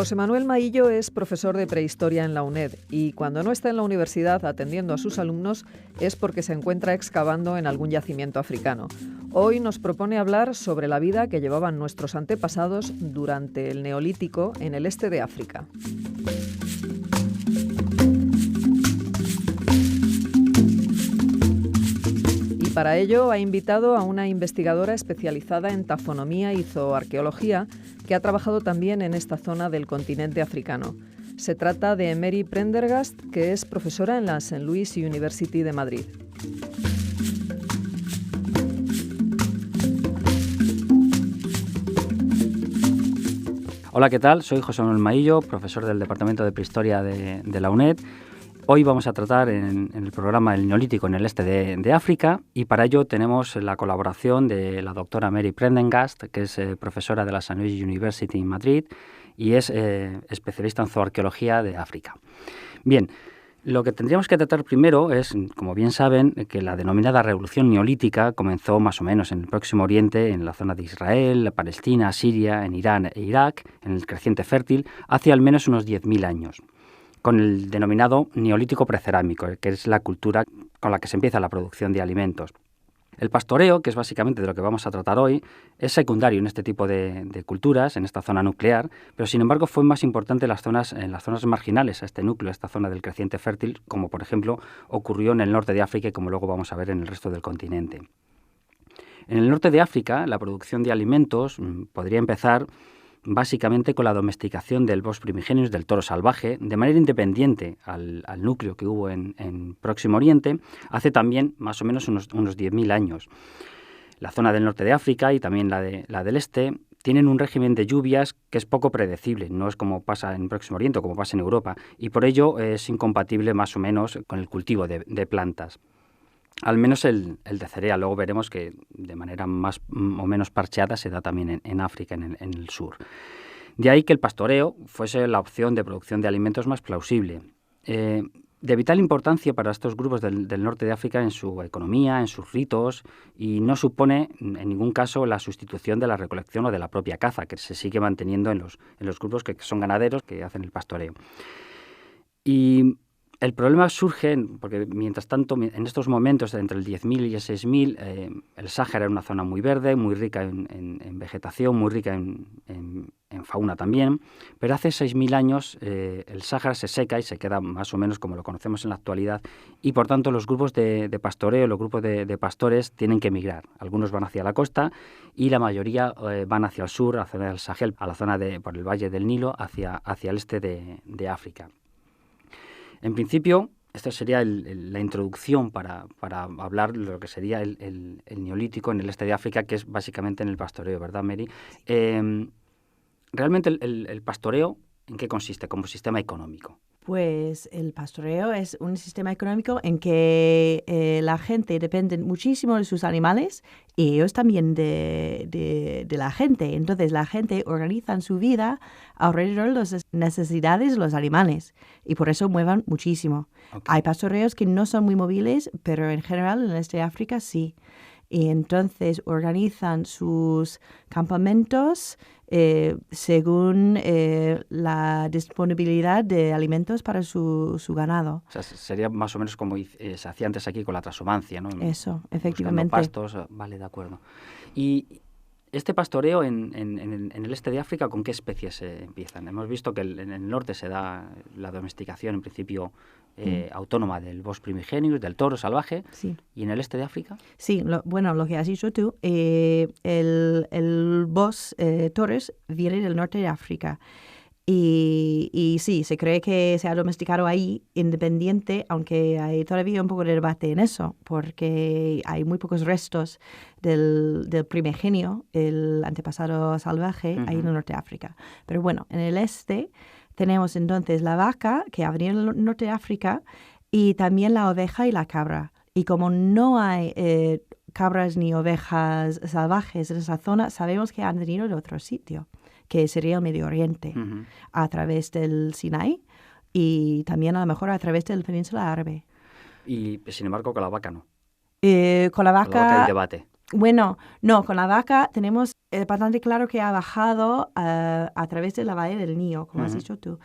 José Manuel Maillo es profesor de prehistoria en la UNED y cuando no está en la universidad atendiendo a sus alumnos es porque se encuentra excavando en algún yacimiento africano. Hoy nos propone hablar sobre la vida que llevaban nuestros antepasados durante el Neolítico en el este de África. Para ello ha invitado a una investigadora especializada en tafonomía y zooarqueología que ha trabajado también en esta zona del continente africano. Se trata de Mary Prendergast, que es profesora en la St. Louis University de Madrid. Hola, ¿qué tal? Soy José Manuel Maillo, profesor del Departamento de Prehistoria de la UNED. Hoy vamos a tratar en el programa el Neolítico en el este de África y para ello tenemos la colaboración de la doctora Mary Prendergast, que es profesora de la St. Louis University en Madrid y es especialista en zooarqueología de África. Bien, lo que tendríamos que tratar primero es, como bien saben, que la denominada Revolución Neolítica comenzó más o menos en el Próximo Oriente, en la zona de Israel, la Palestina, Siria, en Irán e Irak, en el creciente fértil, hace al menos unos 10.000 años. Con el denominado Neolítico precerámico, que es la cultura con la que se empieza la producción de alimentos. El pastoreo, que es básicamente de lo que vamos a tratar hoy, es secundario en este tipo de culturas, en esta zona nuclear, pero sin embargo fue más importante en las zonas marginales a este núcleo, a esta zona del creciente fértil, como por ejemplo ocurrió en el norte de África y como luego vamos a ver en el resto del continente. En el norte de África, la producción de alimentos podría empezar básicamente con la domesticación del bos primigenius, del toro salvaje, de manera independiente al núcleo que hubo en Próximo Oriente, hace también más o menos unos 10.000 años. La zona del norte de África y también la del este tienen un régimen de lluvias que es poco predecible, no es como pasa en Próximo Oriente o como pasa en Europa, y por ello es incompatible más o menos con el cultivo de plantas. Al menos el de cereal. Luego veremos que de manera más o menos parcheada se da también en África, en el sur. De ahí que el pastoreo fuese la opción de producción de alimentos más plausible. De vital importancia para estos grupos del norte de África en su economía, en sus ritos, y no supone en ningún caso la sustitución de la recolección o de la propia caza, que se sigue manteniendo en los grupos que son ganaderos que hacen el pastoreo. Y el problema surge porque, mientras tanto, en estos momentos, entre el 10.000 y el 6.000, el Sáhara era una zona muy verde, muy rica en vegetación, muy rica en fauna también, pero hace 6.000 años el Sáhara se seca y se queda más o menos como lo conocemos en la actualidad, y por tanto los grupos de pastoreo, los grupos de pastores tienen que emigrar. Algunos van hacia la costa y la mayoría van hacia el sur, a la zona del Sahel, a la zona por el Valle del Nilo, hacia el este de África. En principio, esta sería la introducción para hablar de lo que sería el Neolítico en el este de África, que es básicamente en el pastoreo, ¿verdad, Mary? Realmente el pastoreo, ¿en qué consiste como sistema económico? Pues el pastoreo es un sistema económico en que la gente depende muchísimo de sus animales y ellos también de la gente. Entonces la gente organiza su vida alrededor de las necesidades de los animales y por eso mueven muchísimo. Okay. Hay pastoreos que no son muy móviles, pero en general en el este de África sí. Y entonces organizan sus campamentos según la disponibilidad de alimentos para su ganado. O sea, sería más o menos como se hacía antes aquí con la transhumancia, ¿no? Eso, efectivamente. Buscando pastos, vale, de acuerdo. Y este pastoreo en el este de África, ¿con qué especies empiezan? Hemos visto que en el norte se da la domesticación, en principio, autónoma del bos primigenius, del toro salvaje. Sí. ¿Y en el este de África? Sí, lo que has dicho tú, el bos toros viene del norte de África. Y sí, se cree que se ha domesticado ahí independiente, aunque hay todavía un poco de debate en eso, porque hay muy pocos restos del primigenio, el antepasado salvaje, ahí en el norte de África. Pero bueno, en el este tenemos entonces la vaca, que ha venido del norte de África, y también la oveja y la cabra. Y como no hay cabras ni ovejas salvajes en esa zona, sabemos que han venido de otro sitio, que sería el Medio Oriente, a través del Sinaí y también a lo mejor a través de la península árabe. Y sin embargo con la vaca no. Con la vaca hay debate. Bueno, no, con la vaca tenemos bastante claro que ha bajado a través de la Valle del Nío, como has dicho tú.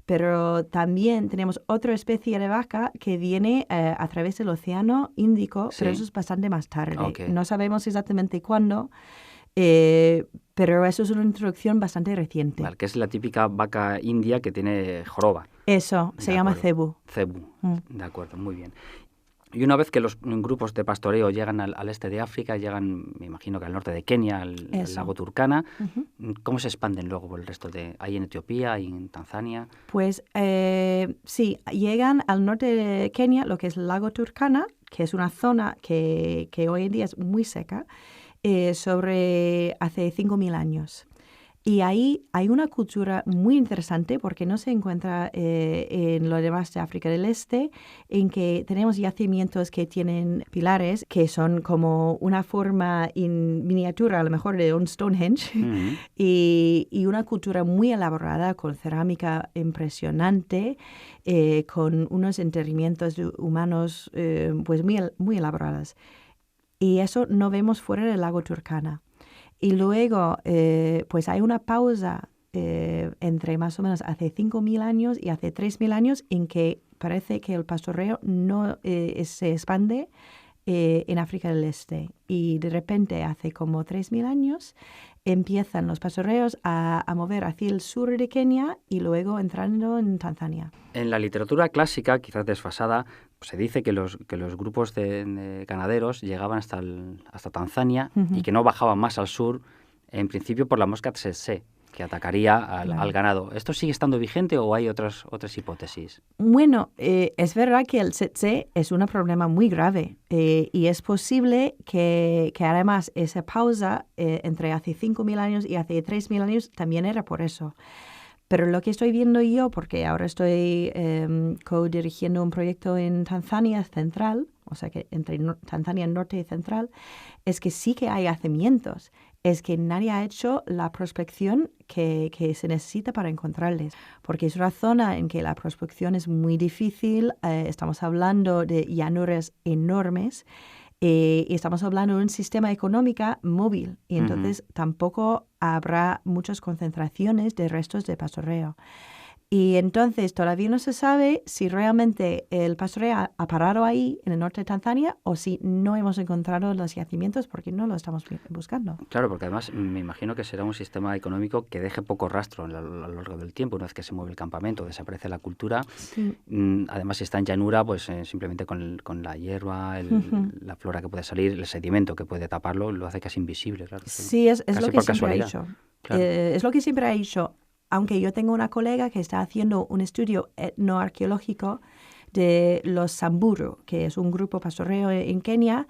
Pero también tenemos otra especie de vaca que viene a través del Océano Índico, pero eso es bastante más tarde. Okay. No sabemos exactamente cuándo, pero eso es una introducción bastante reciente. Vale, que es la típica vaca india que tiene joroba. Eso, se llama cebu. Cebu, de acuerdo, muy bien. Y una vez que los grupos de pastoreo llegan al este de África, llegan, me imagino que al norte de Kenia, al lago Turkana, ¿cómo se expanden luego por el resto de... ¿Ahí en Etiopía, ahí en Tanzania? Pues sí, llegan al norte de Kenia, lo que es el lago Turkana, que es una zona que hoy en día es muy seca, sobre hace 5.000 años. Y ahí hay una cultura muy interesante porque no se encuentra en lo demás de África del Este, en que tenemos yacimientos que tienen pilares que son como una forma en miniatura, a lo mejor de un Stonehenge, y una cultura muy elaborada con cerámica impresionante, con unos enterramientos humanos pues muy elaborados. Y eso no vemos fuera del lago Turkana. Y luego, pues hay una pausa entre más o menos hace 5.000 años y hace 3.000 años en que parece que el pastoreo no se expande en África del Este. Y de repente, hace como 3.000 años, empiezan los pastoreos a mover hacia el sur de Kenia y luego entrando en Tanzania. En la literatura clásica, quizás desfasada, pues se dice que los grupos de ganaderos llegaban hasta Tanzania y que no bajaban más al sur, en principio por la mosca tsetse, que atacaría al ganado. ¿Esto sigue estando vigente o hay otras hipótesis? Bueno, es verdad que el tsetse es un problema muy grave y es posible que además esa pausa entre hace 5.000 años y hace 3.000 años también era por eso. Pero lo que estoy viendo yo, porque ahora estoy co-dirigiendo un proyecto en Tanzania Central, o sea que entre Tanzania Norte y Central, es que sí que hay yacimientos. Es que nadie ha hecho la prospección que se necesita para encontrarles, porque es una zona en que la prospección es muy difícil, estamos hablando de llanuras enormes, y estamos hablando de un sistema económico móvil y entonces tampoco habrá muchas concentraciones de restos de pastoreo. Y entonces todavía no se sabe si realmente el pastoreo ha parado ahí en el norte de Tanzania o si no hemos encontrado los yacimientos porque no lo estamos buscando. Claro, porque además me imagino que será un sistema económico que deje poco rastro a lo largo del tiempo. Una vez que se mueve el campamento, desaparece la cultura. Sí. Además, si está en llanura, pues simplemente con la hierba, la flora que puede salir, el sedimento que puede taparlo, lo hace casi invisible. Claro, sí, es lo que siempre ha dicho. Claro. Es lo que siempre ha dicho. Aunque yo tengo una colega que está haciendo un estudio etnoarqueológico de los Samburu, que es un grupo pastoreo en Kenia,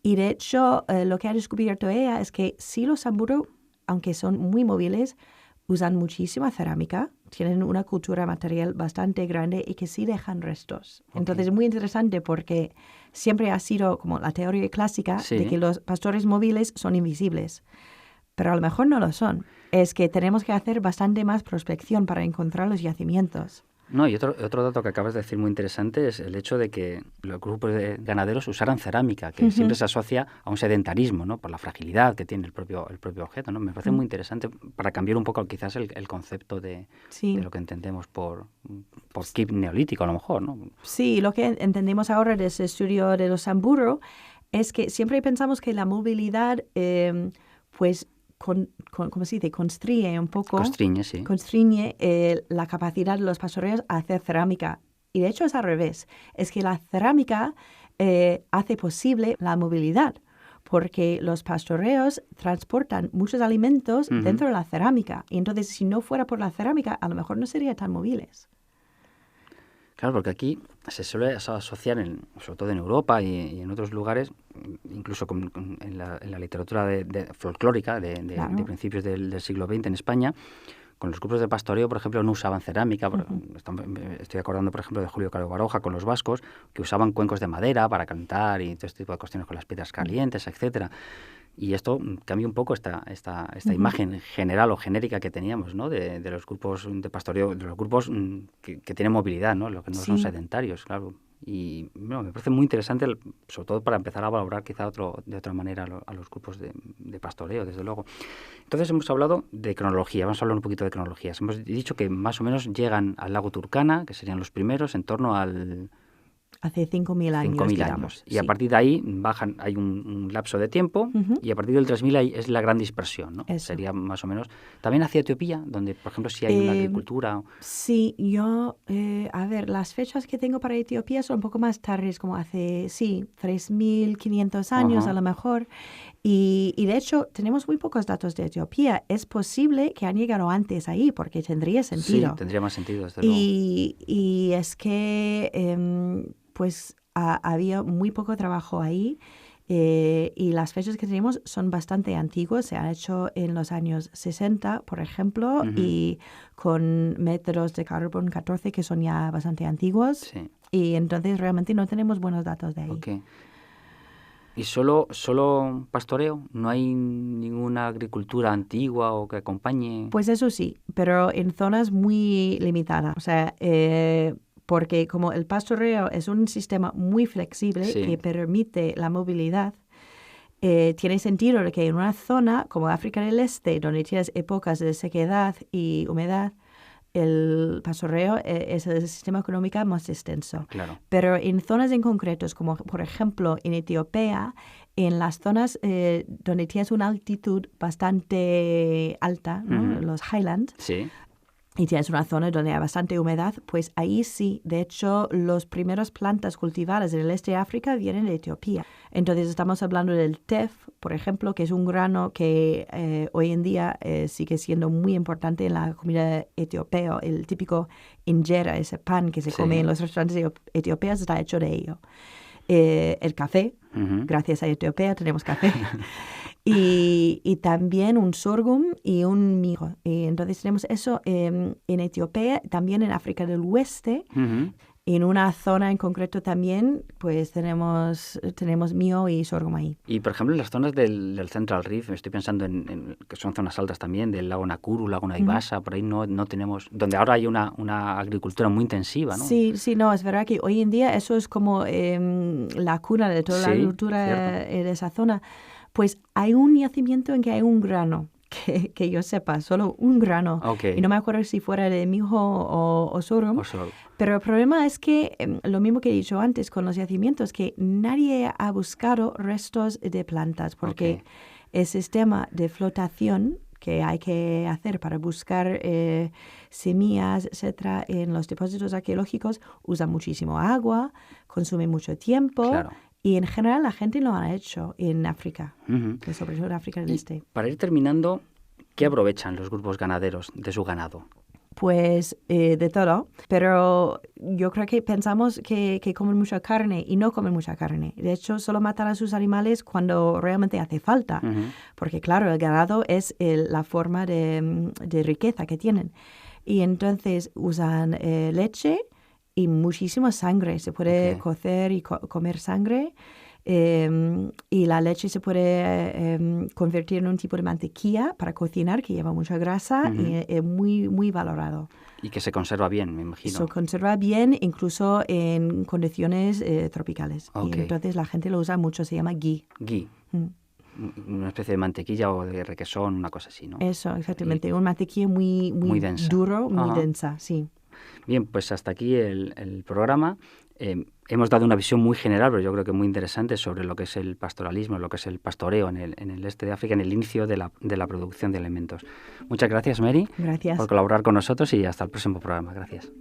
y de hecho lo que ha descubierto ella es que sí, los Samburu, aunque son muy móviles, usan muchísima cerámica, tienen una cultura material bastante grande y que sí dejan restos. Okay. Entonces es muy interesante porque siempre ha sido como la teoría clásica de que los pastores móviles son invisibles. Pero a lo mejor no lo son. Es que tenemos que hacer bastante más prospección para encontrar los yacimientos. No, y otro dato que acabas de decir muy interesante es el hecho de que los grupos de ganaderos usaran cerámica, que siempre se asocia a un sedentarismo, ¿no? Por la fragilidad que tiene el propio objeto, ¿no? Me parece muy interesante para cambiar un poco quizás el concepto de lo que entendemos por kit neolítico, a lo mejor, ¿no? Sí, lo que entendemos ahora de ese estudio de los Samburu es que siempre pensamos que la movilidad, pues, ¿cómo se dice? Constriñe un poco. Constriñe la capacidad de los pastoreos a hacer cerámica. Y de hecho es al revés. Es que la cerámica hace posible la movilidad, porque los pastoreos transportan muchos alimentos dentro de la cerámica. Y entonces, si no fuera por la cerámica, a lo mejor no serían tan móviles. Claro, porque aquí se suele asociar, sobre todo en Europa y en otros lugares, incluso en la literatura folclórica de principios del siglo XX en España, con los grupos de pastoreo, por ejemplo, no usaban cerámica. Estoy acordando, por ejemplo, de Julio Caro Baroja con los vascos, que usaban cuencos de madera para calentar y todo este tipo de cuestiones con las piedras calientes, etcétera. Y esto cambia un poco esta imagen general o genérica que teníamos, ¿no? De los grupos de pastoreo, de los grupos que tienen movilidad, ¿no? Los que no son sedentarios, claro. Y bueno, me parece muy interesante, sobre todo para empezar a valorar quizá de otra manera a los grupos de pastoreo, desde luego. Entonces hemos hablado de cronología, vamos a hablar un poquito de cronologías. Hemos dicho que más o menos llegan al lago Turkana, que serían los primeros, en torno al... Hace 5.000 años, 5.000 digamos. años. Y a partir de ahí bajan, hay un lapso de tiempo, y a partir del 3.000 es la gran dispersión, ¿no? Eso. Sería más o menos... También hacia Etiopía, donde, por ejemplo, si hay una agricultura... Sí, yo... a ver, las fechas que tengo para Etiopía son un poco más tardes, como hace, 3.500 años a lo mejor. Y de hecho, tenemos muy pocos datos de Etiopía. Es posible que han llegado antes ahí, porque tendría sentido. Sí, tendría más sentido, desde luego. Y es que... pues había muy poco trabajo ahí y las fechas que tenemos son bastante antiguas. Se han hecho en los años 60, por ejemplo, y con métodos de carbón 14 que son ya bastante antiguos. Sí. Y entonces realmente no tenemos buenos datos de ahí. Okay. ¿Y solo pastoreo? ¿No hay ninguna agricultura antigua o que acompañe? Pues eso sí, pero en zonas muy limitadas. O sea, porque como el pastoreo es un sistema muy flexible que permite la movilidad, tiene sentido que en una zona como África del Este, donde tienes épocas de sequedad y humedad, el pastoreo es el sistema económico más extenso. Claro. Pero en zonas en concretos, como por ejemplo en Etiopía, en las zonas donde tienes una altitud bastante alta, ¿no? Los highlands, sí, y tienes una zona donde hay bastante humedad, pues ahí sí, de hecho, las primeras plantas cultivadas en el este de África vienen de Etiopía. Entonces estamos hablando del tef, por ejemplo, que es un grano que hoy en día sigue siendo muy importante en la comida etiopea. El típico injera, ese pan que se come en los restaurantes etiopías, está hecho de ello. El café, gracias a Etiopía tenemos café. Y también un sorghum y un mijo. Y entonces tenemos eso en Etiopía, también en África del Oeste. En una zona en concreto también, pues tenemos mijo y sorghum ahí. Y, por ejemplo, en las zonas del Central Rift, estoy pensando en que son zonas altas también, del lago Nakuru, lago Naivasha, por ahí no tenemos... Donde ahora hay una agricultura muy intensiva, ¿no? Sí, no, es verdad que hoy en día eso es como la cuna de toda la agricultura de esa zona. Pues hay un yacimiento en que hay un grano, que yo sepa, solo un grano. Okay. Y no me acuerdo si fuera de mijo o sorghum. Pero el problema es que, lo mismo que he dicho antes con los yacimientos, que nadie ha buscado restos de plantas, porque el sistema de flotación que hay que hacer para buscar semillas, etcétera, en los depósitos arqueológicos usa muchísimo agua, consume mucho tiempo. Claro. Y en general la gente lo ha hecho en África, sobre todo en África del Este. Para ir terminando, ¿qué aprovechan los grupos ganaderos de su ganado? Pues de todo, pero yo creo que pensamos que comen mucha carne y no comen mucha carne. De hecho, solo matan a sus animales cuando realmente hace falta, porque claro, el ganado es la forma de riqueza que tienen. Y entonces usan leche y muchísima sangre. Se puede cocer y comer sangre. Y la leche se puede convertir en un tipo de mantequilla para cocinar que lleva mucha grasa y es muy, muy valorado. Y que se conserva bien, me imagino. Se conserva bien incluso en condiciones tropicales. Y entonces la gente lo usa mucho, se llama ghee. Ghee. Una especie de mantequilla o de requesón, una cosa así, ¿no? Eso, exactamente. Una mantequilla muy densa. Duro, muy densa, sí. Bien, pues hasta aquí el programa. Hemos dado una visión muy general, pero yo creo que muy interesante, sobre lo que es el pastoralismo, lo que es el pastoreo en el este de África, en el inicio de la producción de alimentos. Muchas gracias, Mary, Gracias por colaborar con nosotros y hasta el próximo programa. Gracias.